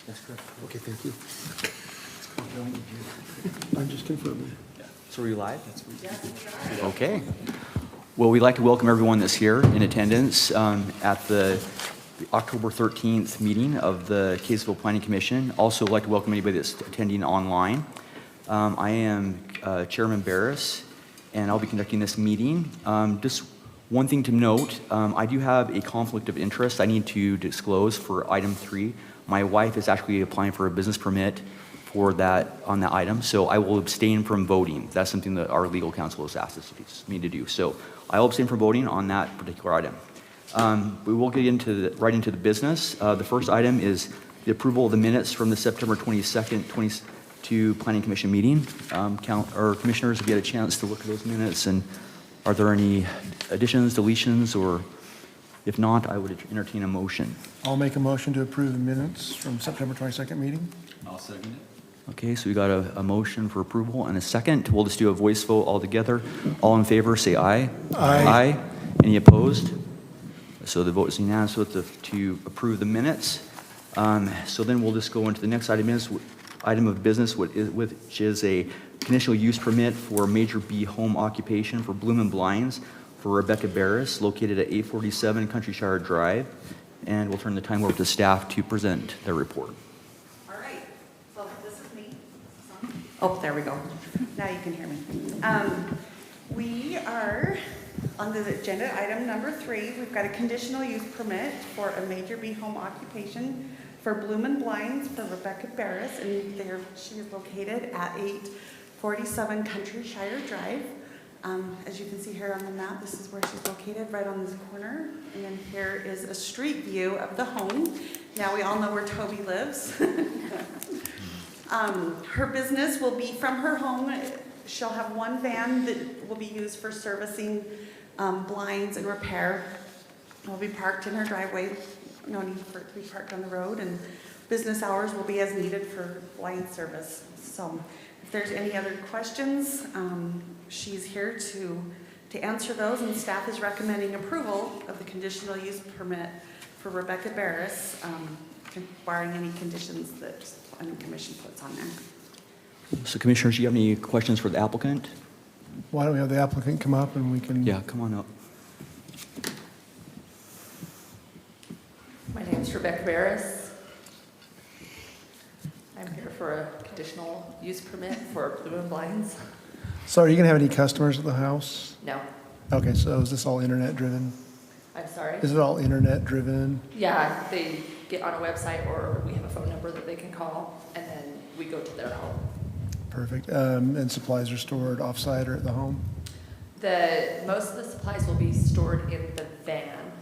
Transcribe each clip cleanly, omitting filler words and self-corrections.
That's correct. Okay, thank you. I'm just confirming. So are you live? Okay. Well, we'd like to welcome everyone that's here in attendance at the October 13th meeting of the Kaysville Planning Commission. Also, like to welcome anybody that's attending online. I am Chairman Barris, and I'll be conducting this meeting. Just one thing to note, I do have a conflict of interest I need to disclose for item 3. My wife is actually applying for a business permit for that on that item, so I will abstain from voting. That's something that our legal counsel has asked me to do. So I will abstain from voting on that particular item. We will get right into the business. The first item is the approval of the minutes from the September 22nd, 2022 Planning Commission meeting. Commissioners, have you had a chance to look at those minutes, and are there any additions, deletions, or if not, I would entertain a motion. I'll make a motion to approve the minutes from September 22nd meeting. I'll second it. Okay, so we got a motion for approval and a second. We'll just do a voice vote all together. All in favor, say aye. Aye. Any opposed? So the vote is unanimous to approve the minutes. So then we'll just go into the next item of business, which is a conditional use permit for Major B home occupation for Bloom and Blinds for Rebecca Barris, located at 847 Countryside Drive. And we'll turn the time over to staff to present their report. All right, so this is me. Oh, there we go. Now you can hear me. We are on the agenda item number 3. We've got a conditional use permit for a Major B home occupation for Bloom and Blinds for Rebecca Barris, and she is located at 847 Countryside Drive. As you can see here on the map, this is where she's located, right on this corner. And then here is a street view of the home. Now we all know where Toby lives. Her business will be from her home. She'll have one van that will be used for servicing blinds and repair. It will be parked in her driveway. No need for it to be parked on the road. And business hours will be as needed for blind service. So if there's any other questions, she's here to answer those, and staff is recommending approval of the conditional use permit for Rebecca Barris, barring any conditions that the Planning Commission puts on there. So Commissioners, do you have any questions for the applicant? Why don't we have the applicant come up and we can... Yeah, come on up. My name is Rebecca Barris. I'm here for a conditional use permit for Bloom and Blinds. So are you going to have any customers at the house? No, Okay, so is this all internet driven? I'm sorry. Is it all internet driven? Yeah, they get on a website or we have a phone number that they can call, and then we go to their home. Perfect. And supplies are stored offsite or at the home? Most of the supplies will be stored in the van,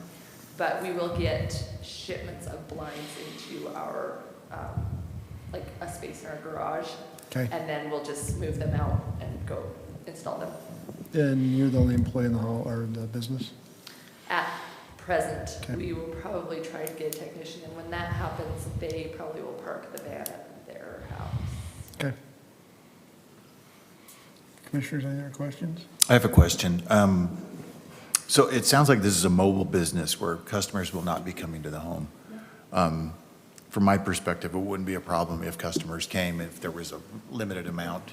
but we will get shipments of blinds into our, like a space in our garage. Okay. And then we'll just move them out and go install them. And you're the only employee in the hall or the business? At present, Okay. we will probably try to get a technician, and when that happens, they probably will park the van at their house. Okay. Commissioners, any other questions? I have a question. So it sounds like this is a mobile business where customers will not be coming to the home. From my perspective, it wouldn't be a problem if customers came, if there was a limited amount,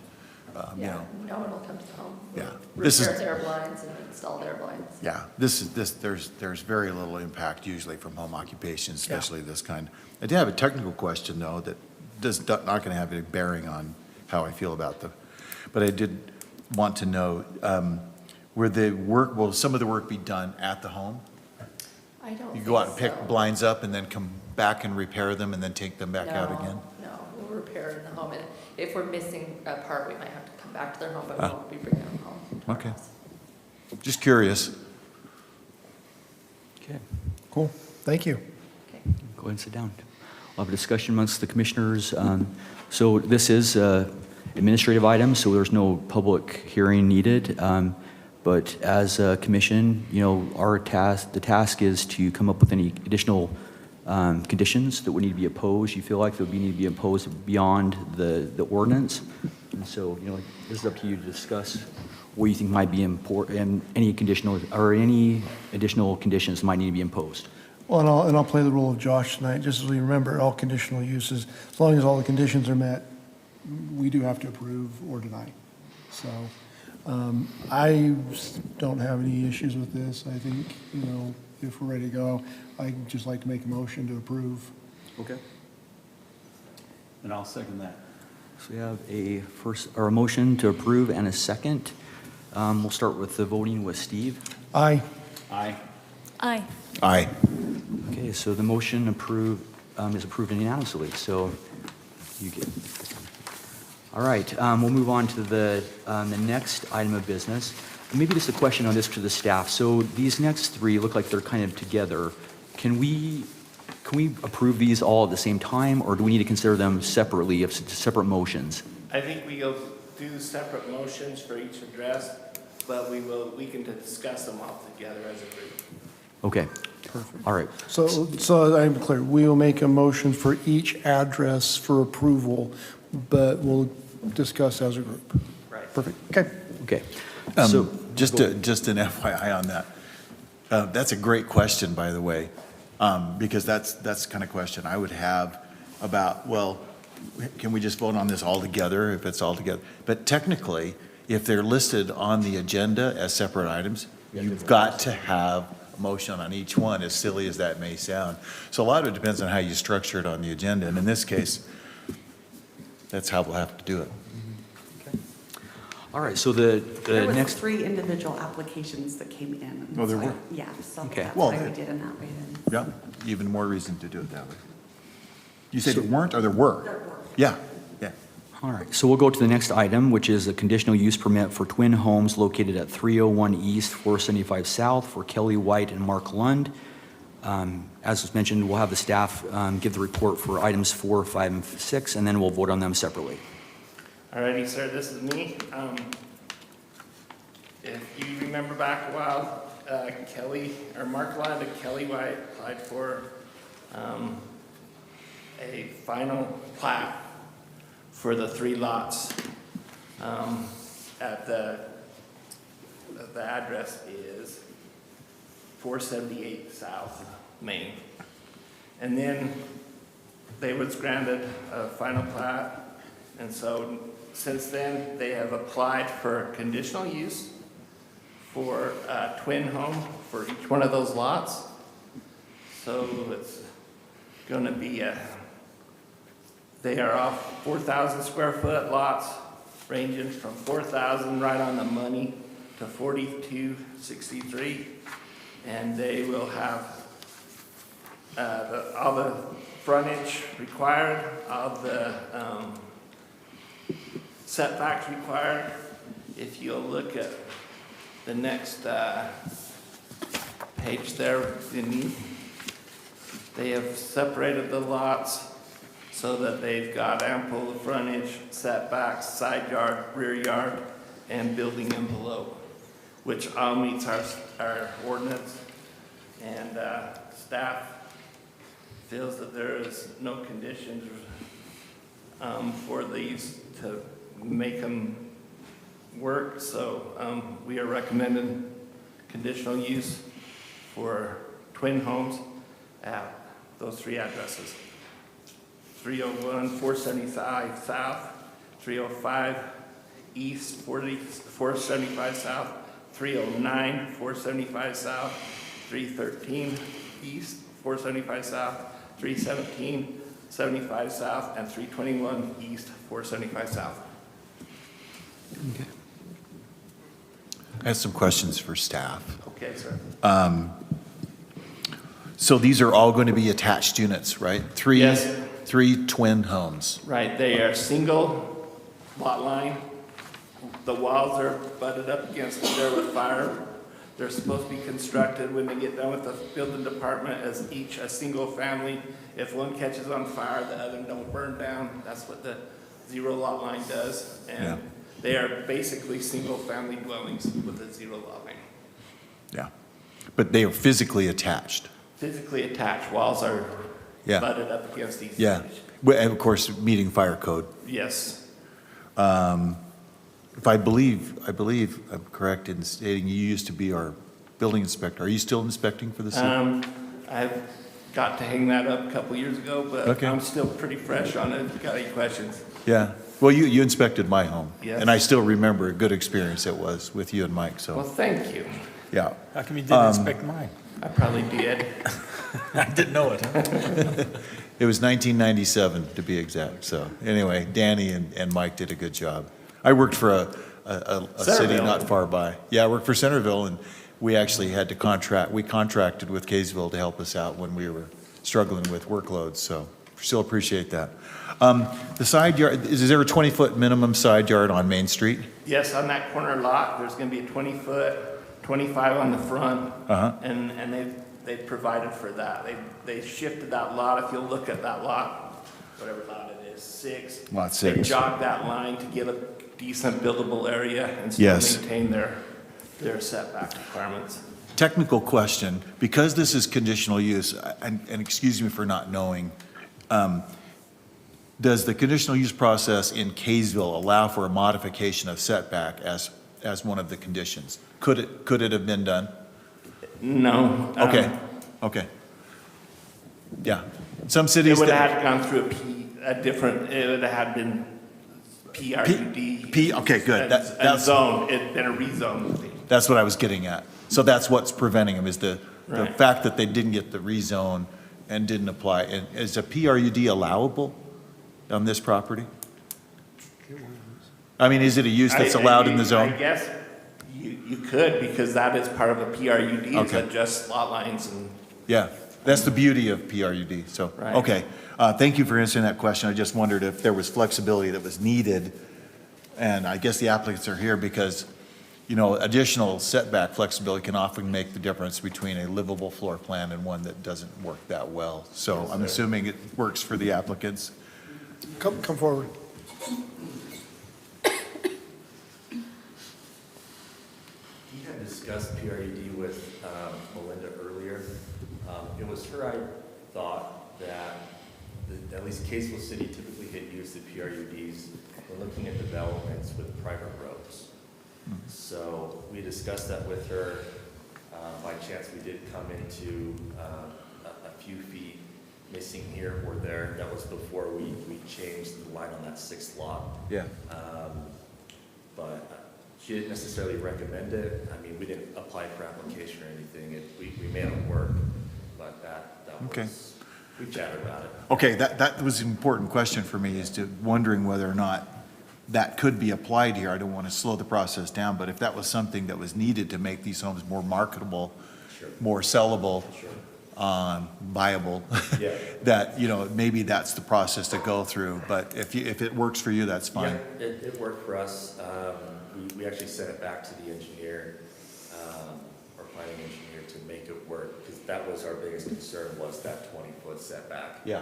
you Yeah, know. no one will come to the home. Yeah. We'll This is- repair their blinds and install their blinds. Yeah, there's very little impact usually from home occupations, especially this kind. I did have a technical question though that not going to have any bearing on how I feel about but I did want to know, will some of the work be done at the home? I don't You go out and think pick so. blinds up and then come back and repair them and then take them back out No, again? No, we'll repair in the home, and if we're missing a part, we might have to come back to their home, but we won't be bringing them home to our Okay. house. Just curious. Okay, Cool. Thank you. Okay. go ahead and sit down. We'll have a discussion amongst the commissioners. So this is an administrative item, so there's no public hearing needed. But as a commission, you know, the task is to come up with any additional conditions that would need to be imposed. You feel like that would need to be imposed beyond the ordinance. And so, you know, this is up to you to discuss what you think might be important, and any conditional, or any additional conditions might need to be imposed. Well, and I'll play the role of Josh tonight, just as we remember, all conditional uses, as long as all the conditions are met, we do have to approve or deny. So, I don't have any issues with this. I think, you know, if we're ready to go, I'd just like to make a motion to approve. Okay. And I'll second that. So we have a first, or a motion to approve and a second. We'll start with the voting with Steve. Aye. Aye. Aye. Aye. Okay, so the motion is approved unanimously, so you get. All right, we'll move on to the next item of business. Maybe just a question on this to the staff. So these next three look like they're kind of together. Can we approve these all at the same time, or do we need to consider them separately, of separate motions? I think we'll do separate motions for each address, but we can discuss them all together as a group. Okay. Perfect. All right. So I'm clear, we will make a motion for each address for approval, but we'll discuss as a group. Right. Perfect, okay. Okay. So Just an FYI on that. That's a great question, by the way, because that's the kind of question I would have about, well, can we just vote on this all together if it's all together? But technically, if they're listed on the agenda as separate items, you've got to have a motion on each one, as silly as that may sound. So a lot of it depends on how you structure it on the agenda, and in this case, that's how we'll have to do it. all right. So the There was next. 3 individual applications that came in. Oh, there So were? Yeah, so Okay. that's Well, why we did in that way then. Yeah, even more reason to do it that way. You said there weren't, or there were? There were. Yeah, yeah. All right, so we'll go to the next item, which is a conditional use permit for twin homes located at 301 East, 475 South for Kelly White and Mark Lund. As was mentioned, we'll have the staff give the report for items 4, 5, and 6, and then we'll vote on them separately. Alrighty, sir, this is me. If you remember back a while, Mark Lund and Kelly White applied for a final plat for the 3 lots. At the address is 478 South Main. And then they was granted a final plat, and so since then, they have applied for conditional use for a twin home for each one of those lots. So it's gonna be they are off 4,000 square foot lots, ranging from 4,000 right on the money to 4,263. And they will have all the frontage required, all the setbacks required. If you'll look at the next page there beneath, they have separated the lots so that they've got ample frontage, setbacks, side yard, rear yard, and building envelope, which all meets our ordinance. And staff feels that there is no conditions for these to make them work. So we are recommending conditional use for twin homes at those 3 addresses. 301 475 South, 305 East 475 South, 309 475 South, 313 East 475 South, 317 75 South, and 321 East 475 South. Okay. I have some questions for staff. Okay, sir. So these are all going to be attached units, right? Yes. 3 twin homes. Right, they are single lot line. The walls are butted up against there with fire. They're supposed to be constructed when they get done with the building department as each a single family. If one catches on fire, the other don't burn down. That's what the 0 lot line does. Yeah. And they are basically single family dwellings with a 0 lot line. Yeah. But they are physically attached. Physically attached, walls are Yeah. butted up against each Yeah. other. Well, and of course, meeting fire code. Yes. If I believe I'm correct in stating you used to be our building inspector. Are you still inspecting for the city? I've got to hang that up a couple years ago, but Okay. I'm still pretty fresh on it. If you got any questions? Yeah. Well, you inspected my home. Yes. And I still remember a good experience it was with you and Mike, Well, so, thank you. yeah. How come you didn't inspect mine? I probably did. I didn't know it, huh? It was 1997, to be exact. So anyway, Danny and Mike did a good job. I worked for a city Centerville. not far by. Yeah, I worked for Centerville, and we actually had to contracted with Kaysville to help us out when we were struggling with workloads, so still appreciate that. The side yard, is there a 20-foot minimum side yard on Main Street? Yes, on that corner lot, there's gonna be a 20-foot, 25 on the front. Uh-huh. And they provided for that. They shifted that lot. If you'll look at that lot, whatever lot it is, 6. Lot They 6. jogged that line to get a decent buildable area and still Yes. maintain their setback requirements. Technical question, because this is conditional use, and excuse me for not knowing, does the conditional use process in Kaysville allow for a modification of setback as one of the conditions? Could it have been done? No. Okay. Yeah. Some It cities. would have had gone through it would have had been PRUD. Okay, good. And That's zone, it'd been a rezone. That's what I was getting at. So that's what's preventing them, is the Right. fact that they didn't get the rezone and didn't apply. And is a PRUD allowable on this property? I mean, is it a use that's allowed in the I zone? guess you could, because that is part of a PRUD, is Okay. adjust lot lines and. Yeah, that's the beauty of PRUD, so, Right. okay. Thank you for answering that question. I just wondered if there was flexibility that was needed. And I guess the applicants are here because, additional setback flexibility can often make the difference between a livable floor plan and one that doesn't work that well. So I'm assuming it works for the applicants. Come forward. We had discussed PRUD with Melinda earlier. It was her thought that at least Kaysville City typically had used the PRUDs when looking at developments with private roads. So we discussed that with her. By chance, we did come into a few feet missing here or there. That was before we changed the line on that 6th lot. Yeah. But she didn't necessarily recommend it. I mean, we didn't apply for application or anything. We made it work, but that Okay. was, we chatted about it. Okay, that was an important question for me, is to wondering whether or not that could be applied here. I don't want to slow the process down, but if that was something that was needed to make these homes more marketable, Sure. more sellable, Sure. viable, Yeah. that, maybe that's the process to go through. But if it works for you, that's fine. Yeah, it worked for us. We actually sent it back to the engineer, our planning engineer, to make it work, because that was our biggest concern, was that 20-foot setback. Yeah.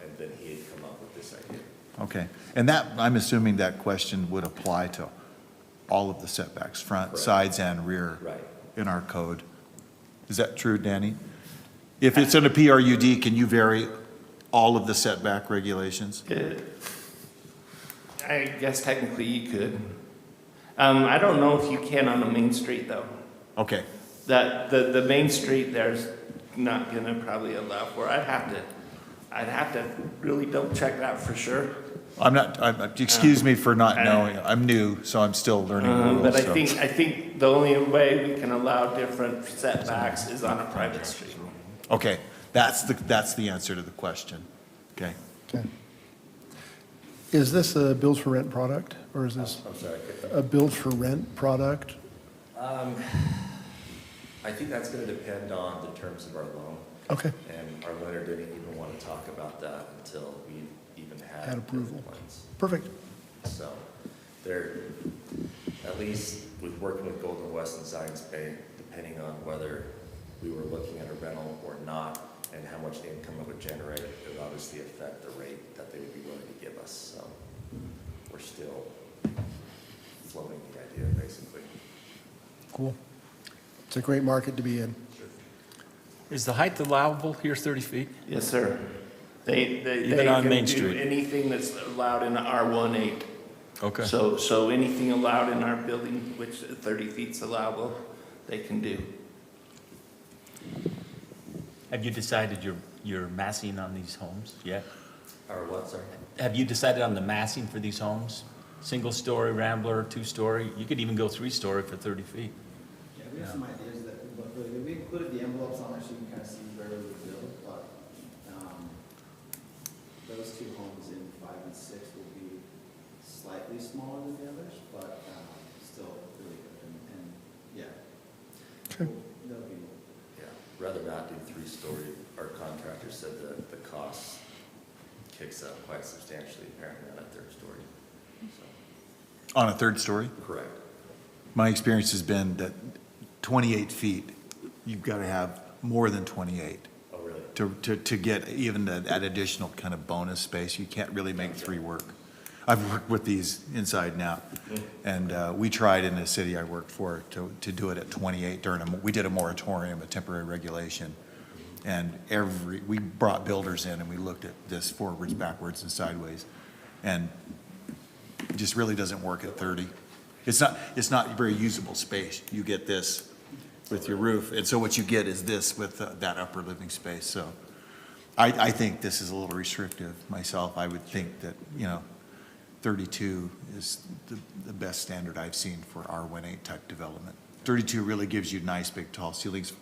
And then he had come up with this idea. Okay. And that, I'm assuming that question would apply to all of the setbacks, front, Correct. sides, and rear. Right. In our code. Is that true, Danny? If it's in a PRUD, can you vary all of the setback regulations? I guess technically you could. I don't know if you can on the main street, though. Okay, That, the main street there's not gonna probably allow for, I'd have to really double check that for sure. excuse me for not knowing, I'm new, so I'm still learning the rules. But I so. think the only way we can allow different setbacks is on a private street. Okay, that's the answer to the question. Okay. Okay. Is this a build for rent product, or is this I'm sorry. a build for rent product? I think that's going to depend on the terms of our loan. Okay, And our lender didn't even want to talk about that until we even had. Had approval. plans. perfect. So they're, at least with working with Golden West and Science Bay, depending on whether we were looking at a rental or not and how much income it would generate, it would obviously affect the rate that they would be willing to give us. So we're still floating the idea, basically. Cool. It's a great market to be in. Is the height allowable here 30 feet? Yes, sir. They Even on can Main do Street? anything that's allowed in the R18. Okay. So anything allowed in our building, which 30 feet's allowable, they can do. Have you decided your massing on these homes yet? Or what, sorry? Have you decided on the massing for these homes? Single-story, rambler, two-story? You could even go three-story for 30 feet. Yeah, we have some ideas that, but we included the envelopes on there so you can kind of see where we would build, but, those two homes in 5 and 6 will be slightly smaller than the others, but, still really good, and, yeah. Okay. They'll be, Yeah, rather not do three-story. Our contractor said that the cost kicks up quite substantially apparently on a third story. So, On a third story? correct. My experience has been that 28 feet, you've got to have more than 28 Oh, really? to get even that additional kind of bonus space. You can't really make three work. I've worked with these inside now, and we tried in the city I worked for to do it at 28 during we did a moratorium, a temporary regulation. And we brought builders in and we looked at this forwards, backwards, and sideways. And it just really doesn't work at 30. It's not very usable space. You get this with your roof, and so what you get is this with that upper living space. So I think this is a little restrictive myself. I would think that, 32 is the best standard I've seen for R18 type development. 32 really gives you nice, big, tall ceilings,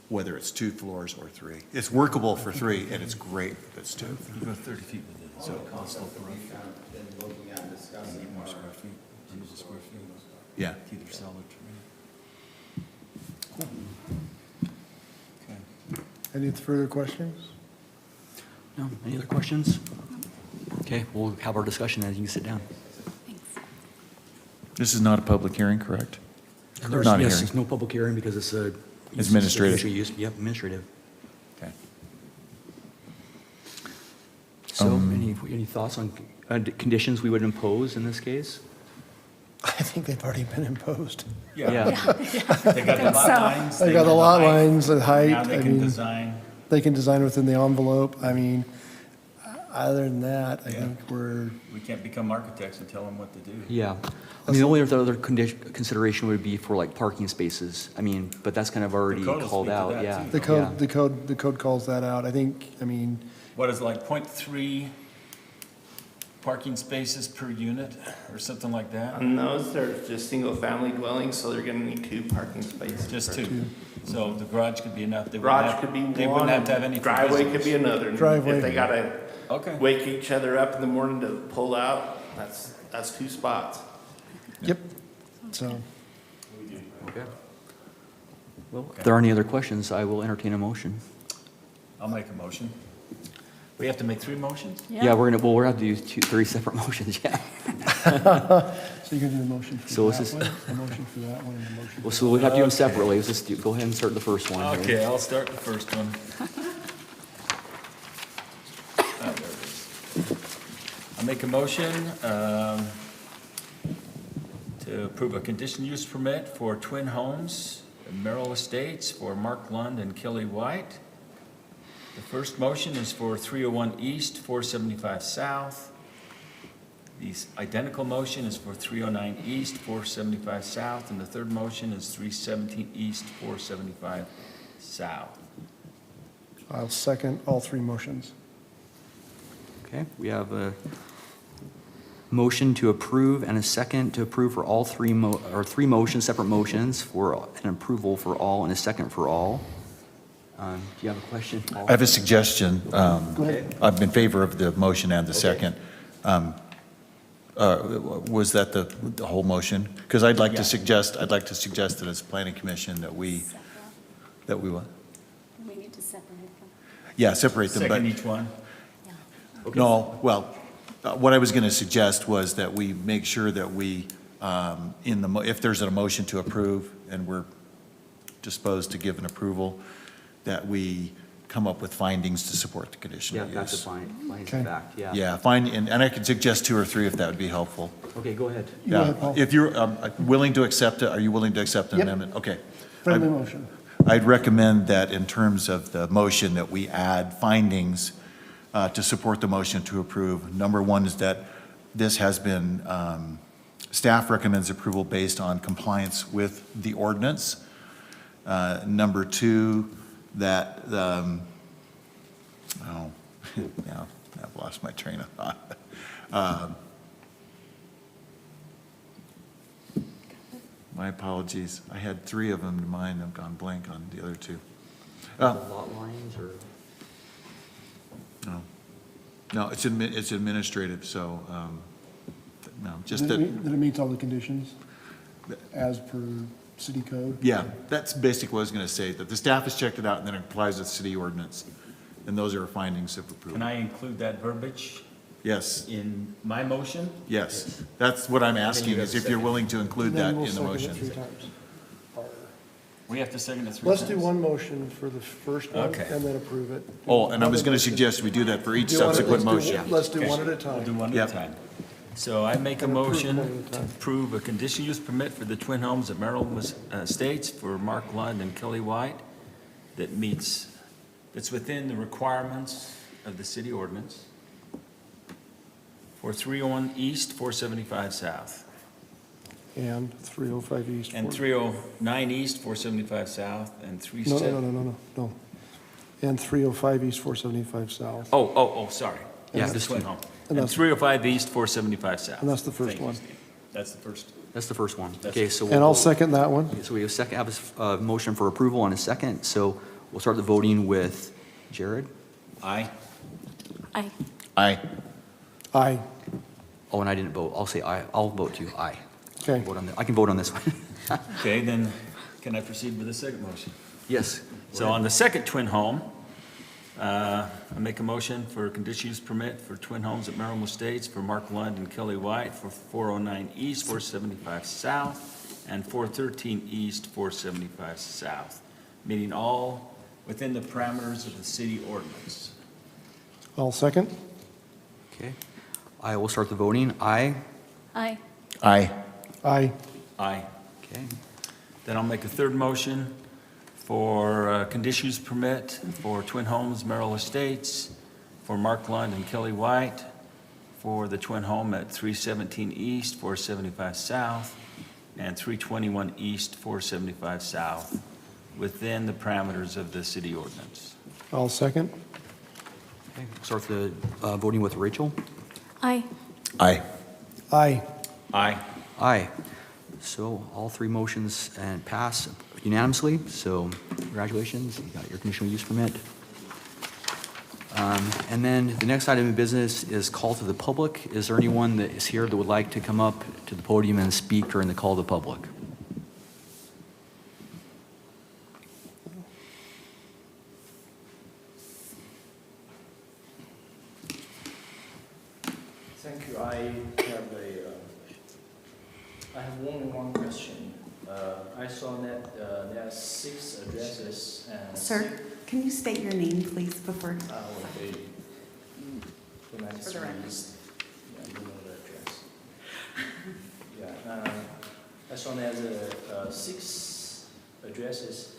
whether it's 2 floors or 3. It's workable for 3, and it's great if it's 2. You go 30 feet with it. so we've kind of been looking at and discussing our. Yeah. Either sell it. Okay. Any further questions? No, any other questions? Okay, we'll have our discussion as you can sit down. This is not a public hearing, correct? There's, Not a yes, hearing. there's no public hearing because it's a. It's administrative. Official use. Yep, administrative. Okay. So, any thoughts on conditions we would impose in this case? I think they've already been imposed. They got the lot lines. They got the lot lines, the height, Now they I can mean, design. they can design within the envelope. I mean, other than that, I Yeah. think we're, We can't become architects and tell them what to do. Yeah. I mean, the only other consideration would be for like parking spaces. I mean, but that's kind of already code will called speak to out, that, yeah. too. the code calls that out. I think, I mean, What is it, like 0.3 parking spaces per unit or something like that? On those, they're just single-family dwellings, so they're gonna need 2 parking spaces. Just per- 2. So the garage could be enough. They wouldn't Garage have- could be They one, wouldn't have to have any. for driveway could visitors. be another. And Driveway. If they gotta Okay. wake each other up in the morning to pull out, that's 2 spots. yep, so. Okay. Well, if there are any other questions, I will entertain a motion. I'll make a motion. We have to make 3 motions? Yeah, we're gonna have to do 3 separate motions, yeah. So you're gonna do the motion for So that this is- one, a motion for that one, and a motion. Well, so we'll have to do them separately. Let's just go ahead and start the first one. here. Okay, I'll start the first one. There it is. I make a motion to approve a conditional use permit for twin homes, Merrill Estates for Mark Lund and Kelly White. The first motion is for 301 East, 475 South. The identical motion is for 309 East, 475 South, and the third motion is 317 East, 475 South. I'll second all 3 motions. Okay, we have a motion to approve and a second to approve for all 3 motions, separate motions for an approval for all and a second for all. Do you have a question, Paul? I have a suggestion. Go ahead. I'm in favor of the motion and the second. Was that the whole motion? Because I'd like Yeah. to suggest that as planning commission that we what? We need to separate them. Yeah, separate them, but. Second each one. No, well, what I was going to suggest was that we make sure that we, if there's a motion to approve and we're disposed to give an approval, that we come up with findings to support the Yeah, conditional that's a use. findings Okay. of fact, yeah. Yeah, and I could suggest 2 or 3 if that would be helpful. Okay, go ahead. You go ahead, Paul. If you're willing to accept it, are you willing to accept an Yep. amendment? Okay. Friendly motion. I'd recommend that in terms of the motion, that we add findings to support the motion to approve. Number 1 is that this has been, staff recommends approval based on compliance with the ordinance. Number two, that, oh, yeah, I've lost my train of thought. My apologies. I had three of them in mind. I've gone blank on the other two. Lot lines or? No, it's administrative, so, no, just That that, it meets all the conditions as per city code? yeah, that's basically what I was going to say, that the staff has checked it out and then it applies with city ordinance. And those are findings of approval. Can I include that verbiage Yes, in my motion? yes. That's what I'm you asking, have is a if you're second. willing to include that Then we'll in the second it motion. 3 times. We have to second it 3 Let's times? do one motion for the first one Okay. and then approve it. Oh, and I was going to Another suggest we do that for each motion. Do you want it- subsequent let's do- motion. Let's do Okay. one at a We'll do time. one Yep. at a time. So I make a And approve motion one at a to time. approve a conditional use permit for the twin homes at Merrill Estates for Mark Lund and Kelly White that's within the requirements of the city ordinance for 301 East, 475 South, And 305 East. and 309 East, 475 South, and No, 37. no. And 305 East, 475 South. Oh, sorry. Yeah, That's the just twin two. home. And And that's- 305 East, 475 South. And that's the first Thank you, one. Steve. That's the first. That's the first one. That's- Okay, so. And I'll we'll- second that one. Okay, so we have a motion for approval and a second, so we'll start the voting with Jared. Aye. Aye. Aye. Aye. Oh, and I didn't vote. I'll say aye. I'll vote too. Aye. Okay. I can vote on this one. Okay, then can I proceed with the second motion? Yes. So on the second twin home, I make a motion for a conditional use permit for twin homes at Merrill Estates for Mark Lund and Kelly White for 409 East, 475 South, and 413 East, 475 South, meeting all within the parameters of the city ordinance. I'll second. Okay. I will start the voting. Aye. Aye. Aye. Aye. Aye. Okay. Then I'll make a third motion for a conditional use permit for Twin Homes Merrill Estates for Mark Lund and Kelly White for the twin home at 317 East, 475 South, and 321 East, 475 South, within the parameters of the city ordinance. I'll second. Okay. Start the voting with Rachel. Aye. Aye. Aye. Aye. Aye. So all three motions and pass unanimously, so congratulations, you got your conditional use permit. And then the next item of business is call to the public. Is there anyone that is here that would like to come up to the podium and speak during the call to the public? Thank you. I have only one question. I saw that there are 6 addresses and. Sir, can you state your name, please, before? Okay. United For the record. States. Yeah, you know the address. Yeah, I saw there's 6 addresses,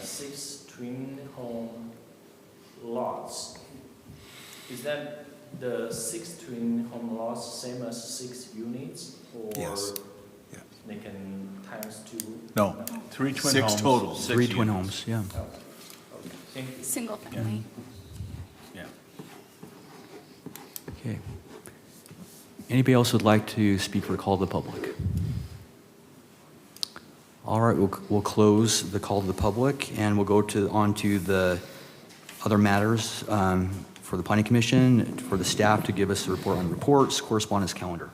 6 twin home lots. Is that the 6 twin home lots same as 6 units? Yes. Or Yeah. they can times 2? No. 3 twin 6 homes. total. 6 Three twin units. homes, yeah. Okay. Okay, thank you. Single family. Yeah. Okay. Anybody else would like to speak for the call to the public? All right, we'll close the call to the public, and we'll go on to the other matters for the planning commission, for the staff to give us a report on reports, correspondence calendar.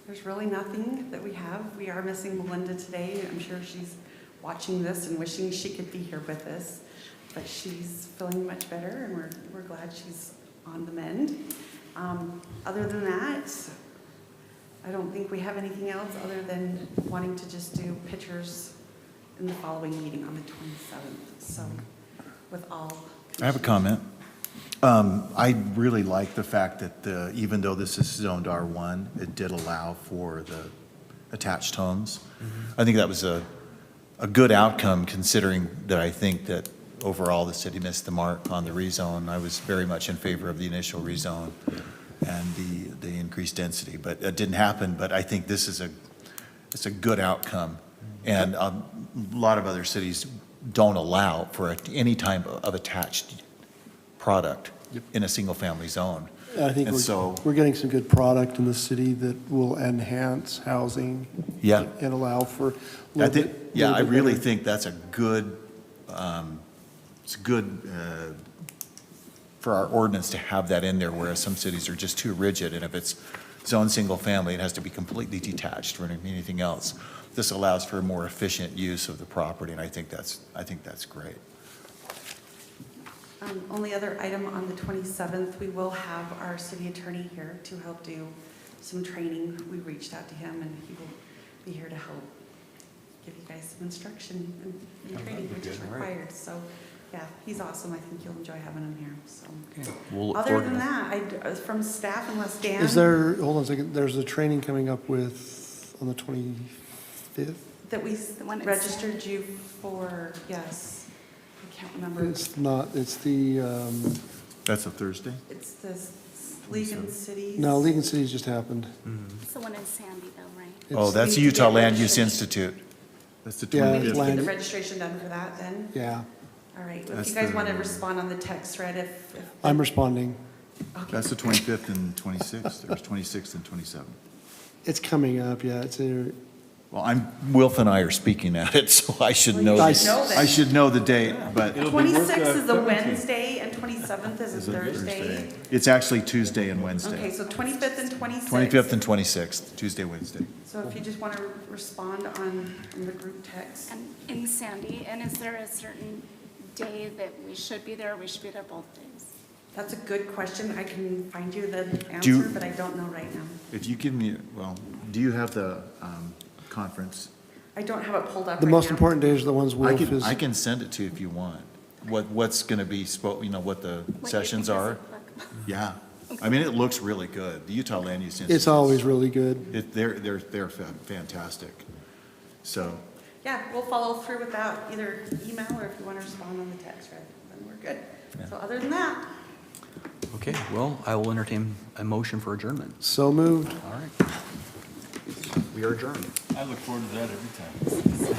There's really nothing that we have. We are missing Melinda today. I'm sure she's watching this and wishing she could be here with us. But she's feeling much better, and we're glad she's on the mend. Other than that, I don't think we have anything else other than wanting to just do pictures in the following meeting on the 27th. So with all. I have a comment. I really like the fact that even though this is zoned R1, it did allow for the attached homes. I think that was a good outcome, considering that I think that overall the city missed the mark on the rezone. I was very much in favor of the initial rezone. and the increased density, but it didn't happen. But I think this is it's a good outcome. And a lot of other cities don't allow for any type of attached product in a single-family zone. I think And so- we're getting some good product in the city that will enhance housing. Yeah. And allow for. a I little think, bit- yeah, I little bit really better- think that's it's good for our ordinance to have that in there, whereas some cities are just too rigid, and if it's zone single family, it has to be completely detached from anything else. This allows for a more efficient use of the property, and I think that's great. Only other item on the 27th, we will have our city attorney here to help do some training. We reached out to him, and he will be here to help give you guys some instruction and training, which is good. All right. required. So, yeah, he's awesome. I think you'll enjoy having him here, so. Okay. We'll look Other forward to than that. that, from staff, unless Dan. Is there, hold on a second, there's a training coming up on the 25th? That we one in registered you for, yes. I can't remember. It's not, it's the, That's a Thursday? It's the League and Cities. no, League and Cities just happened. It's the one in Sandyville, right? Oh, It's- that's We need to Utah get Land Use registration. Institute. That's the Yeah, We need to 25th. get the Land- registration done for that then? Yeah, All right, if That's you guys the- want to respond on the text thread, if. I'm responding. Okay. That's the 25th and 26th, there's 26th and 27th. It's coming up, yeah, it's a, Well, Wilf and I are speaking at it, so I should Well, know. you I should know that. I should know the date, but. 26th is a Wednesday and 27th is a Thursday. It's actually Tuesday and Okay, Wednesday. so 25th and 26th. 25th and 26th, Tuesday, Wednesday. So if you just want to respond on the group text. And in Sandy, and is there a certain day that we should be there, or we should be there both days? That's a good question. I can find you the Do you- answer, but I don't know right now. If you give me, well, do you have the conference? I don't have it pulled up the right most now. important days are the ones Wilf is. I can send it to you if you want. What's going to be, what the What you sessions think is are. applicable? Yeah. I mean, it looks really good. The Utah Land Use Institute. It's always really good. They're fantastic. So, Yeah, we'll follow through with that, either email or if you want to respond on the text thread, then we're good. So other than that, Okay, well, I will entertain a motion for adjournment. So moved. All right. We are adjourned. I look forward to that every time.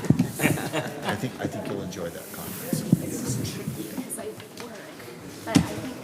I think you'll enjoy that conference. Because I work, but I think